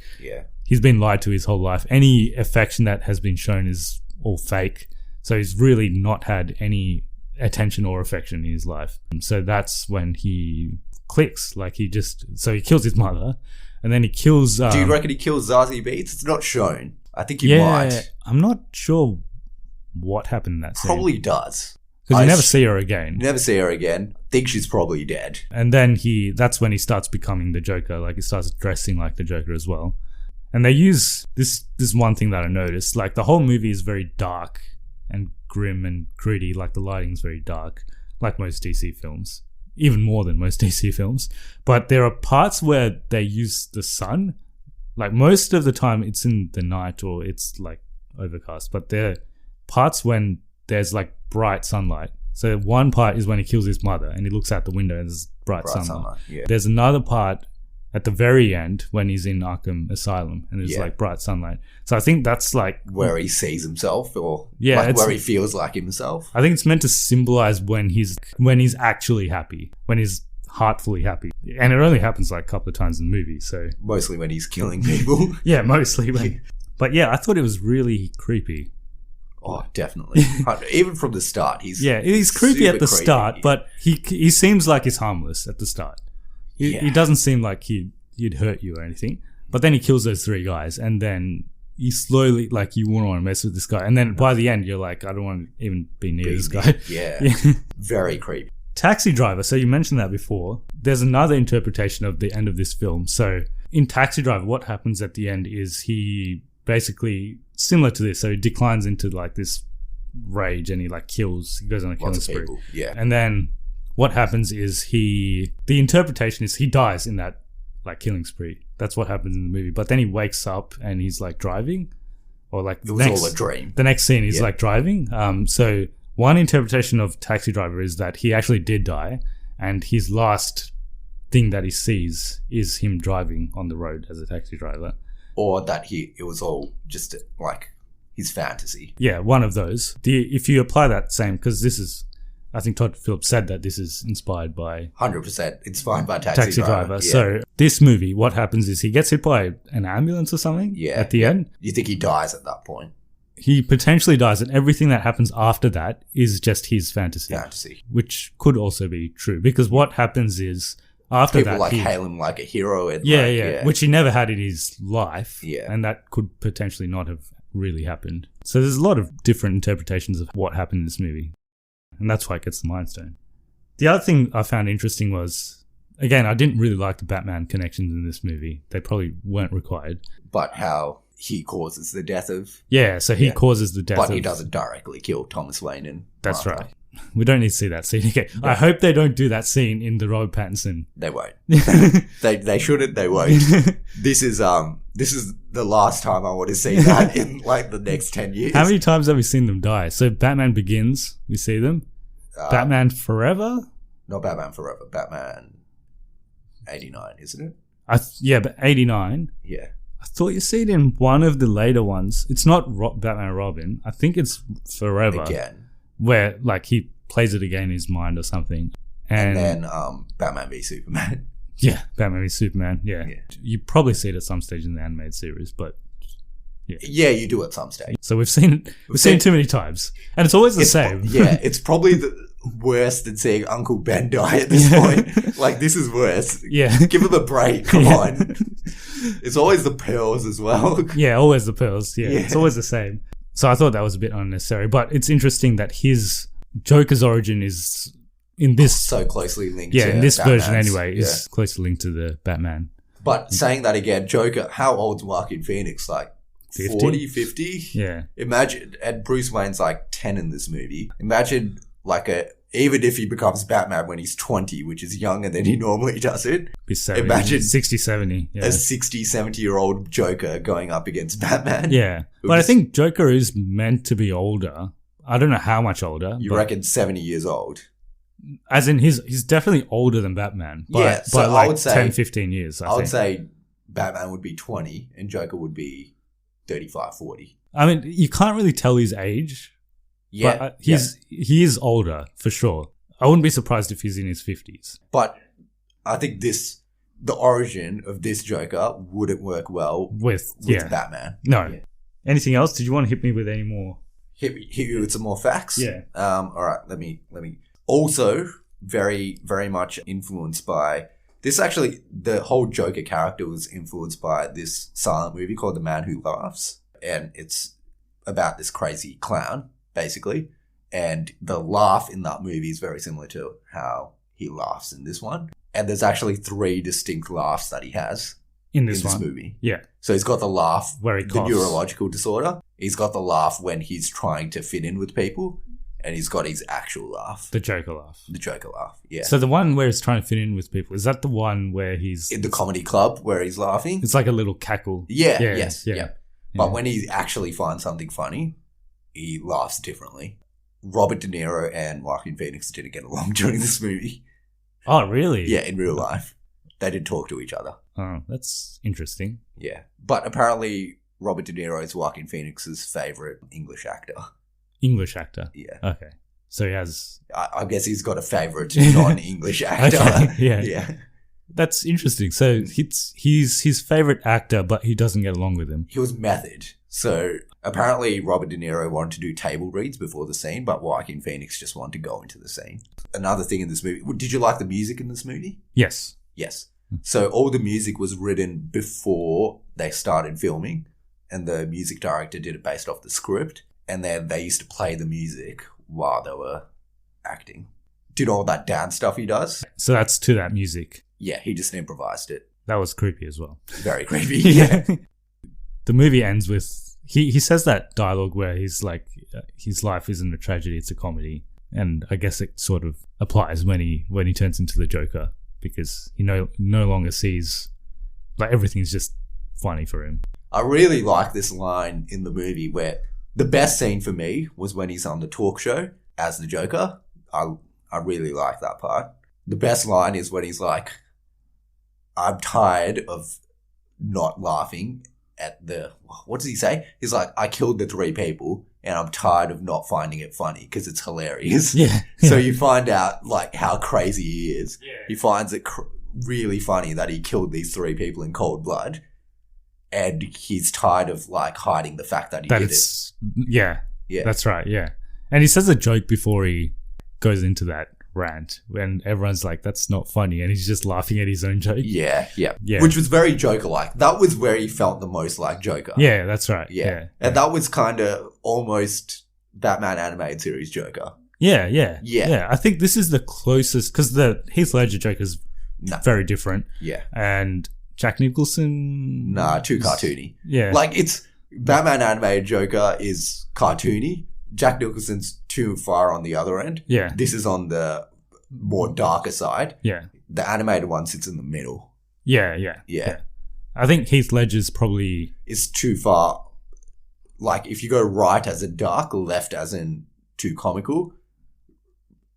S2: he's been lied to his whole life. Any affection that has been shown is all fake. So he's really not had any attention or affection in his life. So that's when he clicks. Like he kills his mother, and then he kills...
S3: Do you reckon he kills Zazie Beetz? It's not shown. I think he might.
S2: I'm not sure what happened in that scene.
S3: Probably does.
S2: Because you never see her again.
S3: You never see her again. Think she's probably dead.
S2: And then that's when he starts becoming the Joker. Like he starts dressing like the Joker as well. And they use this one thing that I noticed. Like the whole movie is very dark and grim and gritty. Like the lighting's very dark, like most DC films. Even more than most DC films. But there are parts where they use the sun. Like most of the time it's in the night or it's like overcast. But there are parts when there's like bright sunlight. So one part is when he kills his mother and he looks out the window and there's bright sunlight.
S3: Yeah.
S2: There's another part at the very end when he's in Arkham Asylum and there's like bright sunlight. So I think that's like
S3: where he sees himself, or where he feels like himself.
S2: I think it's meant to symbolize when he's actually happy, when he's heartfully happy. And it only happens like a couple of times in the movie. So
S3: mostly when he's killing people.
S2: Yeah, mostly when. But yeah, I thought it was really creepy.
S3: Oh, definitely. Even from the start, he's
S2: creepy at the start, but he seems like he's harmless at the start. He doesn't seem like he'd hurt you or anything. But then he kills those 3 guys, and then you slowly, like, you wouldn't want to mess with this guy. And then by the end, you're like, I don't want to even be near this guy.
S3: Yeah. Very creepy.
S2: Taxi Driver. So you mentioned that before. There's another interpretation of the end of this film. So in Taxi Driver, what happens at the end is he basically, similar to this, so he declines into like this rage and he like kills, he goes on a killing spree.
S3: Yeah.
S2: And then what happens is the interpretation is he dies in that like killing spree. That's what happens in the movie. But then he wakes up and he's like driving, or like
S3: it was all a dream.
S2: The next scene he's like driving. So one interpretation of Taxi Driver is that he actually did die, and his last thing that he sees is him driving on the road as a taxi driver.
S3: Or that it was all just like his fantasy.
S2: Yeah, one of those. If you apply that same, because this is, I think Todd Phillips said that this is inspired by
S3: 100% inspired by Taxi Driver. Yeah.
S2: So this movie, what happens is he gets hit by an ambulance or something at the end.
S3: You think he dies at that point?
S2: He potentially dies, and everything that happens after that is just his fantasy. Which could also be true, because what happens is after
S3: people
S2: that,
S3: hail him like a hero. And
S2: which he never had in his life.
S3: Yeah.
S2: And that could potentially not have really happened. So there's a lot of different interpretations of what happened in this movie. And that's why it gets the Mind Stone. The other thing I found interesting was, Again, I didn't really like the Batman connections in this movie. They probably weren't required.
S3: But how he causes the death of...
S2: Yeah, so he causes the death
S3: But
S2: of...
S3: he doesn't directly kill Thomas Wayne and
S2: That's
S3: Martha.
S2: right. We don't need to see that scene again. I hope they don't do that scene in the Robert Pattinson.
S3: They won't. They shouldn't. They won't. This is the last time I want to see that in like the next 10 years.
S2: How many times have we seen them die? So Batman Begins, we see them. Batman Forever?
S3: Not Batman Forever. Batman 89, isn't it?
S2: Yeah, but 89.
S3: Yeah.
S2: I thought you see it in one of the later ones. It's not Batman and Robin. I think it's Forever.
S3: Again.
S2: Where like he plays it again in his mind or something.
S3: And then Batman v Superman.
S2: Yeah, Batman v Superman. Yeah. You probably see it at some stage in the animated series, but
S3: yeah, you do at some stage.
S2: So we've seen it too many times, and it's always the same.
S3: Yeah, it's probably worse than seeing Uncle Ben die at this point. Like, this is worse.
S2: Yeah,
S3: give him a break. Come on. It's always the pearls as well.
S2: Yeah, always the pearls. Yeah, it's always the same. So I thought that was a bit unnecessary, but it's interesting that his Joker's origin is in this
S3: so closely linked.
S2: Yeah,
S3: to
S2: in this
S3: Batman's.
S2: version anyway, is closely linked to the Batman.
S3: But saying that again, Joker, how old's Joaquin Phoenix? Like
S2: 50?
S3: 40, 50?
S2: Yeah.
S3: Imagine, and Bruce Wayne's like 10 in this movie. Imagine like even if he becomes Batman when he's 20, which is younger than he normally does it.
S2: Be 70,
S3: imagine
S2: 60, 70. Yeah.
S3: A 60, 70-year-old Joker going up against Batman.
S2: Yeah. But I think Joker is meant to be older. I don't know how much older.
S3: You reckon 70 years old?
S2: As in, he's definitely older than Batman. By,
S3: so
S2: by like
S3: I would say
S2: 10, 15 years, I
S3: would
S2: think.
S3: say Batman would be 20 and Joker would be 35, 40.
S2: I mean, you can't really tell his age.
S3: Yeah.
S2: But he is older, for sure. I wouldn't be surprised if he's in his 50s.
S3: But I think the origin of this Joker wouldn't work well with Batman.
S2: No. Yeah. Anything else? Did you want to hit me with any more?
S3: Hit you with some more facts?
S2: Yeah.
S3: All right. Let me. Also, very, very much influenced by this. Actually, the whole Joker character was influenced by this silent movie called The Man Who Laughs, and it's about this crazy clown, basically. And the laugh in that movie is very similar to how he laughs in this one. And there's actually 3 distinct laughs that he has
S2: in this
S3: movie.
S2: Yeah.
S3: So he's got the laugh,
S2: where he coughs.
S3: The neurological disorder. He's got the laugh when he's trying to fit in with people. And he's got his actual laugh.
S2: The Joker laugh.
S3: The Joker laugh, yeah.
S2: So the one where he's trying to fit in with people, is that the one where he's...
S3: in the comedy club where he's laughing?
S2: It's like a little cackle.
S3: Yeah, yes. But when he actually finds something funny, he laughs differently. Robert De Niro and Joaquin Phoenix didn't get along during this movie.
S2: Oh, really?
S3: Yeah, in real life. They didn't talk to each other.
S2: Oh, that's interesting.
S3: Yeah. But apparently Robert De Niro is Joaquin Phoenix's favourite English actor.
S2: English actor?
S3: Yeah.
S2: Okay. So he has...
S3: I guess he's got a favourite non-English actor.
S2: Okay, yeah.
S3: Yeah.
S2: That's interesting. So he's his favourite actor, but he doesn't get along with him.
S3: He was method. So apparently Robert De Niro wanted to do table reads before the scene, but Joaquin Phoenix just wanted to go into the scene. Another thing in this movie, did you like the music in this movie?
S2: Yes.
S3: Yes. So all the music was written before they started filming, and the music director did it based off the script, and then they used to play the music while they were acting. Did all that dance stuff he does.
S2: So that's to that music.
S3: Yeah, he just improvised it.
S2: That was creepy as well.
S3: Very creepy. Yeah.
S2: The movie ends with he says that dialogue where he's like, his life isn't a tragedy, it's a comedy, and I guess it sort of applies when he turns into the Joker, because he no longer sees, like, everything's just funny for him.
S3: I really like this line in the movie where the best scene for me was when he's on the talk show as the Joker. I really like that part. The best line is when he's like, I'm tired of not laughing at what does he say? He's like, I killed the 3 people and I'm tired of not finding it funny because it's hilarious.
S2: Yeah.
S3: So you find out like how crazy he is.
S2: Yeah.
S3: He finds it really funny that he killed these 3 people in cold blood, and he's tired of like hiding the fact that he did it.
S2: Yeah. Yeah. That's right. Yeah. And he says a joke before he goes into that rant when everyone's like, that's not funny, and he's just laughing at his own joke.
S3: Yeah. Which was very Joker-like. That was where he felt the most like Joker.
S2: Yeah, that's right.
S3: Yeah. And that was kind of almost Batman animated series Joker.
S2: Yeah. I think this is the closest, because the Heath Ledger Joker's
S3: No.
S2: very different.
S3: Yeah.
S2: And Jack Nicholson,
S3: Nah, too cartoony.
S2: yeah,
S3: Like, it's Batman animated Joker is cartoony. Jack Nicholson's too far on the other end.
S2: yeah,
S3: This is on the more darker side.
S2: yeah,
S3: The animated one sits in the middle.
S2: yeah. I think Heath Ledger's probably
S3: It's too far. Like, if you go right as in dark, left as in too comical,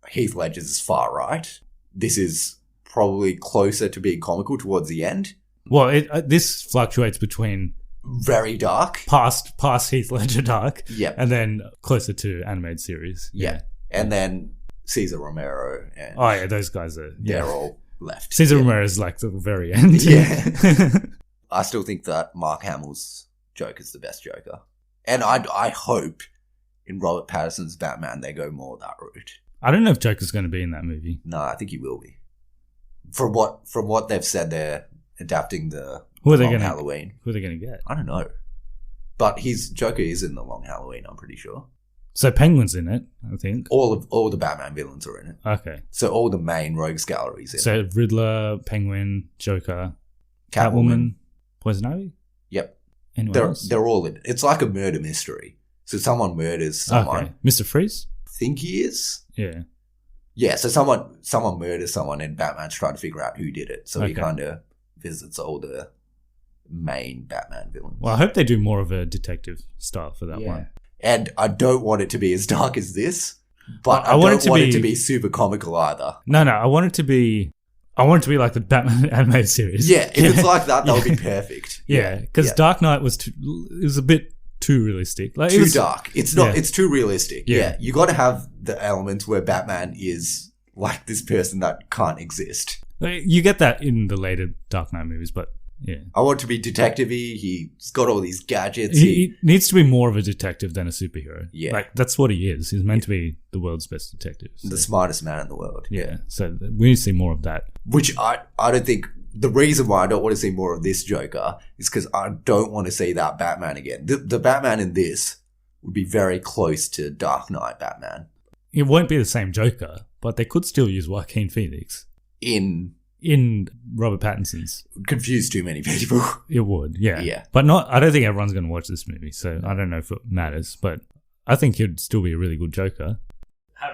S3: Heath Ledger's is far right. This is probably closer to being comical towards the end.
S2: well. This fluctuates between
S3: Very dark.
S2: past Heath Ledger dark,
S3: Yep.
S2: and then closer to animated series.
S3: Yeah. And then Cesar Romero and
S2: Oh yeah, those guys are.
S3: they're
S2: Yeah,
S3: all left.
S2: Cesar
S3: Yeah.
S2: Romero's like the very end.
S3: Yeah. I still think that Mark Hamill's Joker's the best Joker. And I hope in Robert Pattinson's Batman they go more that route.
S2: I don't know if Joker's going to be in that movie.
S3: No, I think he will be. From what they've said, they're adapting the
S2: Who are they
S3: Long
S2: going to?
S3: Halloween.
S2: Who are they going to get?
S3: I don't know. But his Joker is in the Long Halloween, I'm pretty sure.
S2: So Penguin's in it, I think.
S3: All the Batman villains are in it.
S2: Okay.
S3: So all the main rogues galleries in it.
S2: So Riddler, Penguin, Joker, Catwoman, Poison Ivy.
S3: Yep.
S2: Anyone else?
S3: They're all in it. It's like a murder mystery. So someone murders someone.
S2: Okay. Mr. Freeze.
S3: Think he is?
S2: Yeah.
S3: Yeah, so someone murders someone and Batman's trying to figure out who did it. So he
S2: Okay.
S3: kind of visits all the main Batman villains.
S2: Well, I hope they do more of a detective style for that one.
S3: And I don't want it to be as dark as this, but
S2: I
S3: I,
S2: want
S3: don't want
S2: it
S3: it
S2: to
S3: to
S2: be-
S3: be super comical either.
S2: No, I want it to be like the Batman animated series.
S3: Yeah, if it's like that would be perfect.
S2: Yeah, because
S3: Yeah.
S2: Dark Knight it was a bit too realistic. Like, it
S3: Too
S2: was,
S3: dark. It's not.
S2: Yeah.
S3: It's too realistic.
S2: Yeah.
S3: Yeah, you got to have the elements where Batman is like this person that can't exist.
S2: like, you get that in the later Dark Knight movies, but yeah.
S3: I want to be detective-y. He's got all these gadgets.
S2: He needs to be more of a detective than a superhero.
S3: Yeah.
S2: Like, that's what he is. He's meant to be the world's best detective. So,
S3: the smartest man in the world.
S2: yeah. So we need to see more of that.
S3: Which I don't think the reason why I don't want to see more of this Joker is because I don't want to see that Batman again. The Batman in this would be very close to Dark Knight Batman
S2: It won't be the same Joker, but they could still use Joaquin Phoenix
S3: in
S2: in Robert Pattinson's.
S3: confuse too many people.
S2: It would, yeah.
S3: Yeah.
S2: But I don't think everyone's going to watch this movie, so I don't know if it matters, but I think he'd still be a really good Joker.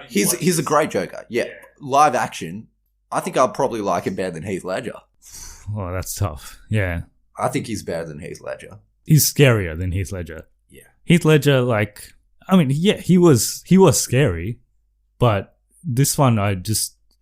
S3: He's a great Joker. Yeah. Live action, I think I'll probably like him better than Heath Ledger.
S2: Oh, that's tough. Yeah.
S3: I think he's better than Heath Ledger.
S2: He's scarier than Heath Ledger.
S3: Yeah.
S2: Heath Ledger, like, I mean, yeah, he was scary, but this one,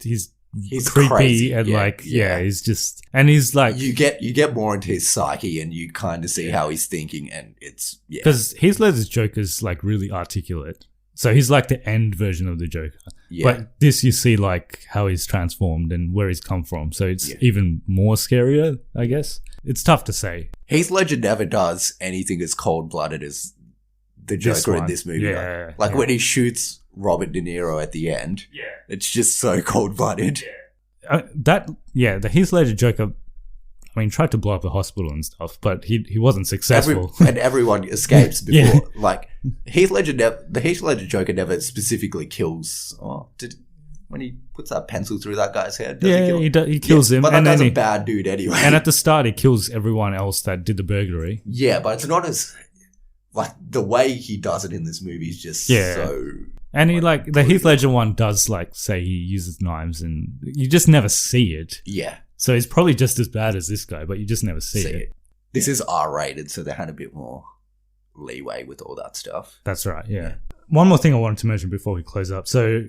S2: he's creepy
S3: crazy.
S2: and
S3: Yeah,
S2: like,
S3: yeah.
S2: he's just, and he's like,
S3: You get more into his psyche and you kind of see how he's thinking, and it's
S2: because Heath Ledger's Joker's like really articulate. So he's like the end version of the Joker.
S3: Yeah.
S2: But this you see like how he's transformed and where he's come from. So it's
S3: Yeah.
S2: even more scarier, I guess. It's tough to say.
S3: Heath Ledger never does anything as cold-blooded as the
S2: This
S3: Joker in
S2: one.
S3: this movie.
S2: Yeah,
S3: Like
S2: yeah.
S3: when he shoots Robert De Niro at the end, it's just so cold-blooded.
S2: The Heath Ledger Joker, I mean, tried to blow up the hospital and stuff, but he wasn't successful.
S3: And everyone escapes before.
S2: Yeah.
S3: Like the Heath Ledger Joker never specifically kills. When he puts that pencil through that guy's head, does he kill him?
S2: he kills him,
S3: But that
S2: and
S3: guy's
S2: then
S3: a bad dude anyway.
S2: and at the start he kills everyone else that did the burglary.
S3: Yeah, but it's not as like the way he does it in this movie is just
S2: Yeah.
S3: so.
S2: And he like the Heath Ledger one does like say he uses knives, and you just never see it.
S3: Yeah,
S2: So he's probably just as bad as this guy, but you just never see it.
S3: This is R-rated, so they had a bit more leeway with all that stuff.
S2: That's right. Yeah. One more thing I wanted to mention before we close up. So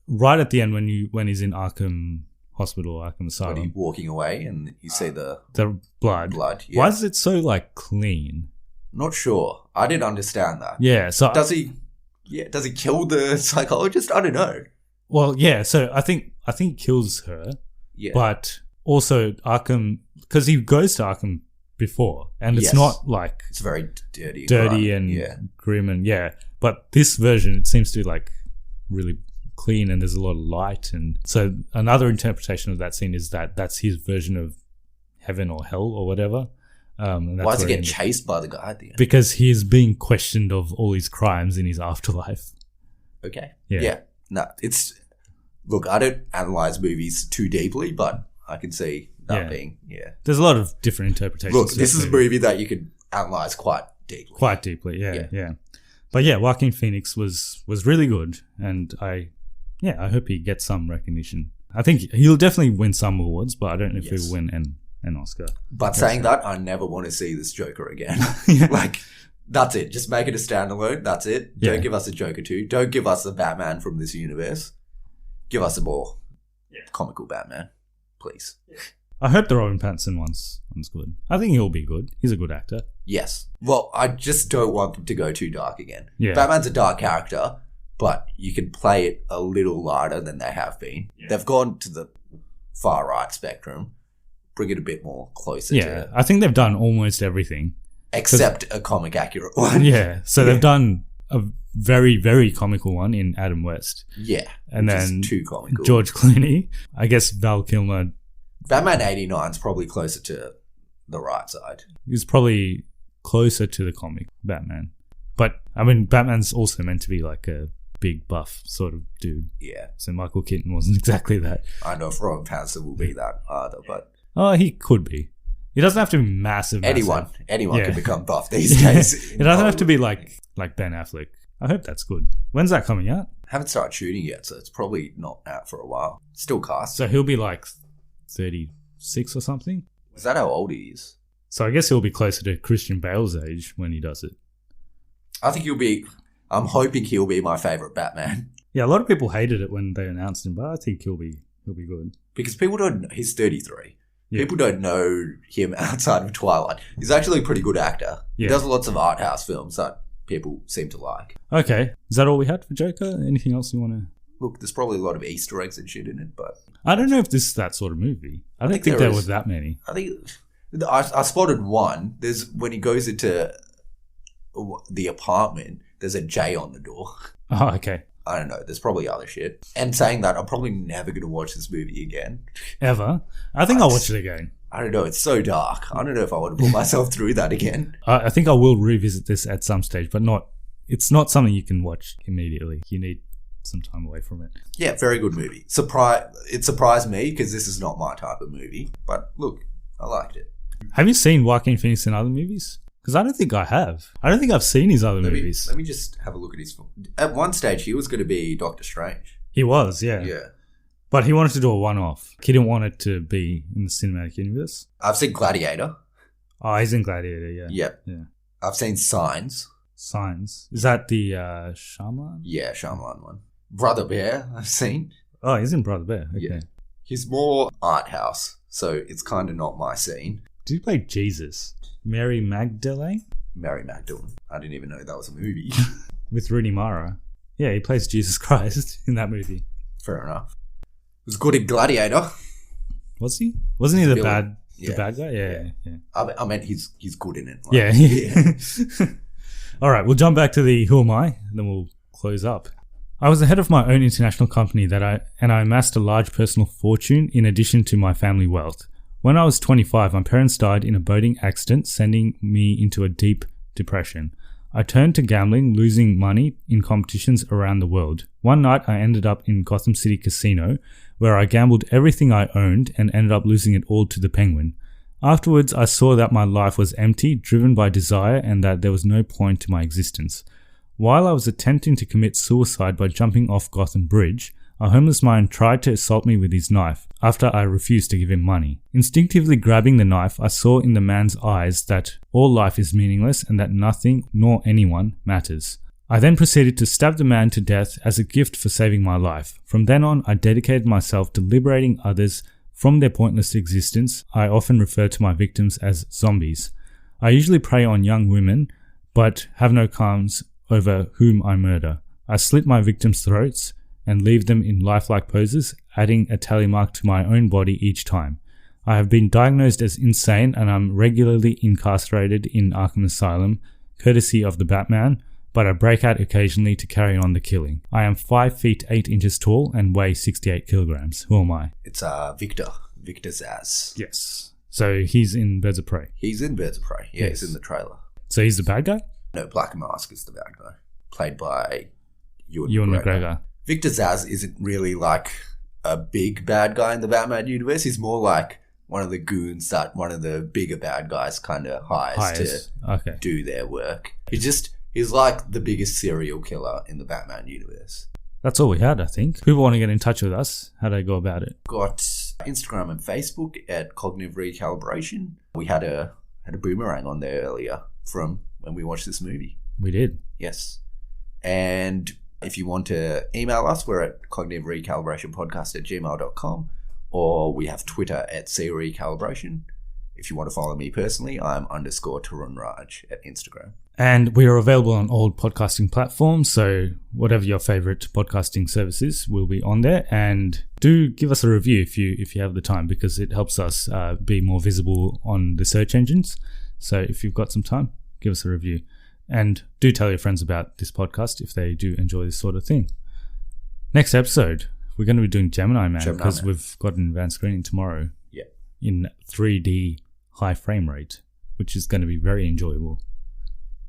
S2: right at the end, when he's in Arkham Hospital, Arkham
S3: When
S2: Asylum,
S3: he's walking away and you see the
S2: the blood.
S3: yeah.
S2: Why is it so like clean?
S3: Not sure. I didn't understand that.
S2: Yeah. So
S3: Does he kill the psychologist? I don't know.
S2: well, yeah. So I think he kills her,
S3: Yeah.
S2: but also Arkham, because he goes to Arkham before, and it's
S3: Yes.
S2: not like
S3: It's very dirty.
S2: dirty
S3: grimy.
S2: and
S3: yeah.
S2: grim and yeah. But this version, it seems to be like really clean, and there's a lot of light, and so another interpretation of that scene is that that's his version of heaven or hell or whatever. And that's
S3: Why does he
S2: where
S3: get chased by the guy at the end?
S2: because he's being questioned of all his crimes in his afterlife.
S3: Okay.
S2: Yeah.
S3: Yeah. No, look, I don't analyze movies too deeply, but I can see that
S2: Yeah.
S3: being, yeah.
S2: There's a lot of different interpretations.
S3: Look,
S2: to
S3: this
S2: that
S3: is a movie that you could analyze quite deeply.
S2: Quite deeply, yeah.
S3: Yeah.
S2: But yeah, Joaquin Phoenix was really good, and I hope he gets some recognition. I think he'll definitely win some awards, but I don't know if
S3: Yes.
S2: he'll win an Oscar.
S3: But saying that, I never want to see this Joker again.
S2: Yeah.
S3: Like, that's it. Just make it a standalone. That's it.
S2: Yeah.
S3: Don't give us a Joker 2. Don't give us a Batman from this universe. Give us a more comical Batman, please.
S2: I hope the Robin Pattinson one's good. I think he'll be good. He's a good actor.
S3: Yes. Well, I just don't want them to go too dark again.
S2: Yeah.
S3: Batman's a dark character, but you can play it a little lighter than they have been.
S2: Yeah.
S3: They've gone to the far right spectrum. Bring it a bit more closer
S2: Yeah,
S3: to
S2: I think they've done almost everything.
S3: except a comic accurate one.
S2: Yeah, so they've done a very, very comical one in Adam West.
S3: Yeah.
S2: And
S3: which
S2: then
S3: is too comical.
S2: George Clooney. I guess Val Kilmer
S3: Batman 89 is probably closer to the right side.
S2: is probably closer to the comic Batman. But, I mean, Batman's also meant to be like a big buff sort of dude.
S3: Yeah.
S2: So Michael Keaton wasn't exactly that.
S3: I don't know if Robin Pattinson will be that either, but
S2: Oh, he could be. He doesn't have to be massive.
S3: anyone
S2: Yeah.
S3: can become buff these days.
S2: It doesn't have to be like Ben Affleck. I hope that's good. When's that coming out?
S3: Haven't started shooting yet, so it's probably not out for a while. Still cast.
S2: So he'll be like 36 or something.
S3: Is that how old he is?
S2: So I guess he'll be closer to Christian Bale's age when he does it.
S3: I think I'm hoping he'll be my favourite Batman.
S2: Yeah, a lot of people hated it when they announced him, but I think he'll be good.
S3: Because people don't know, he's 33.
S2: Yeah.
S3: People don't know him outside of Twilight. He's actually a pretty good actor.
S2: Yeah.
S3: He does lots of art house films that people seem to like.
S2: Okay, is that all we had for Joker? Anything else you want to?
S3: Look, there's probably a lot of Easter eggs and shit in it, but
S2: I don't know if this is that sort of movie. I don't think there was that many.
S3: I think I spotted one. There's when he goes into the apartment, there's a J on the door.
S2: Oh, okay.
S3: I don't know. There's probably other shit. And saying that, I'm probably never going to watch this movie again.
S2: Ever? I think I'll watch it again.
S3: I don't know. It's so dark. I don't know if I want to put myself through that again.
S2: I think I will revisit this at some stage, but it's not something you can watch immediately. You need some time away from it.
S3: Yeah, very good movie. It surprised me because this is not my type of movie. But look, I liked it.
S2: Have you seen Joaquin Phoenix in other movies? Because I don't think I have. I don't think I've seen his other movies.
S3: Let me just have a look at his film. At one stage, he was going to be Doctor Strange.
S2: He was, yeah.
S3: Yeah.
S2: But he wanted to do a one-off. He didn't want it to be in the cinematic universe.
S3: I've seen Gladiator.
S2: Oh, he's in Gladiator, yeah.
S3: Yep.
S2: Yeah.
S3: I've seen Signs.
S2: Signs. Is that the Shyamalan?
S3: Yeah, Shyamalan one. Brother Bear, I've seen.
S2: Oh, he's in Brother Bear. Okay.
S3: Yeah. He's more art house, so it's kind of not my scene.
S2: Did he play Jesus? Mary Magdalene?
S3: Mary Magdalene. I didn't even know that was a movie.
S2: With Rooney Mara. Yeah, he plays Jesus Christ in that movie.
S3: Fair enough. He was good in Gladiator.
S2: Was he? Wasn't he the
S3: Villain.
S2: bad guy? Yeah.
S3: I meant he's good in it. Like,
S2: Yeah. All right, we'll jump back to the Who Am I? And then we'll close up. I was the head of my own international company and I amassed a large personal fortune in addition to my family wealth. When I was 25, my parents died in a boating accident, sending me into a deep depression. I turned to gambling, losing money in competitions around the world. One night, I ended up in Gotham City Casino, where I gambled everything I owned and ended up losing it all to the Penguin. Afterwards, I saw that my life was empty, driven by desire, and that there was no point to my existence. While I was attempting to commit suicide by jumping off Gotham Bridge, a homeless man tried to assault me with his knife after I refused to give him money. Instinctively grabbing the knife, I saw in the man's eyes that all life is meaningless and that nothing nor anyone matters. I then proceeded to stab the man to death as a gift for saving my life. From then on, I dedicated myself to liberating others from their pointless existence. I often refer to my victims as zombies. I usually prey on young women, but have no qualms over whom I murder. I slit my victims' throats and leave them in lifelike poses, adding a tally mark to my own body each time. I have been diagnosed as insane and I'm regularly incarcerated in Arkham Asylum, courtesy of the Batman, but I break out occasionally to carry on the killing. I am 5 feet 8 inches tall and weigh 68 kilograms. Who am I?
S3: It's Victor Zsasz.
S2: Yes. So he's in Birds of Prey.
S3: He's in Birds of Prey. Yeah,
S2: Yes.
S3: he's in the trailer.
S2: So he's the bad guy?
S3: No, Black Mask is the bad guy. Played by Ewan
S2: Ewan
S3: McGregor.
S2: McGregor.
S3: Victor Zsasz isn't really like a big bad guy in the Batman universe. He's more like one of the goons that one of the bigger bad guys kind of hires to do their work. He's like the biggest serial killer in the Batman universe.
S2: That's all we had, I think. People want to get in touch with us. How do they go about it?
S3: Got Instagram and Facebook at Cognitive Recalibration. We had a boomerang on there earlier from when we watched this movie.
S2: We did.
S3: Yes. And if you want to email us, we're at cognitiverecalibrationpodcast@gmail.com, or we have Twitter at CRecalibration. If you want to follow me personally, I'm _Tarunraj at Instagram. And
S2: we are available on all podcasting platforms, so whatever your favorite podcasting service is, we'll be on there. And do give us a review if you have the time, because it helps us be more visible on the search engines. So if you've got some time, give us a review. And do tell your friends about this podcast if they do enjoy this sort of thing. Next episode, we're going to be doing Gemini Man, because we've got an advanced screening tomorrow in 3D high frame rate, which is going to be very enjoyable.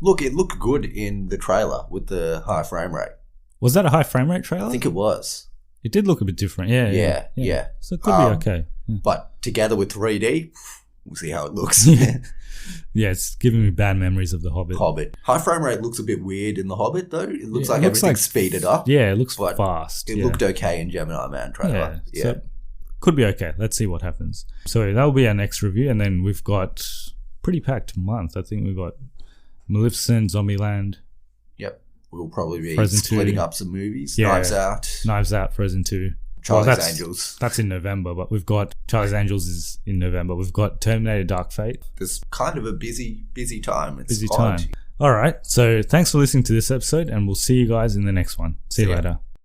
S3: Look, it looked good in the trailer with the high frame rate.
S2: Was that a high frame rate trailer?
S3: I think it was.
S2: It did look a bit different. Yeah. So it could be okay. Yeah.
S3: But together with 3D, we'll see how it looks.
S2: Yeah, it's giving me bad memories of The Hobbit.
S3: High frame rate looks a bit weird in The Hobbit, though. It looks like everything's speeded up.
S2: Yeah, it looks fast.
S3: It looked okay in Gemini Man trailer. Yeah.
S2: So could be okay. Let's see what happens. So that'll be our next review. And then we've got pretty packed month. I think we've got Maleficent, Zombieland. Yep. We'll probably be splitting up some movies. Yeah. Knives Out, Frozen 2. Charlie's Angels. That's in November, but we've got Charlie's Angels is in November. We've got Terminator Dark Fate. There's kind of a busy time. It's busy time. All right. So thanks for listening to this episode, and we'll see you guys in the next one. See you later.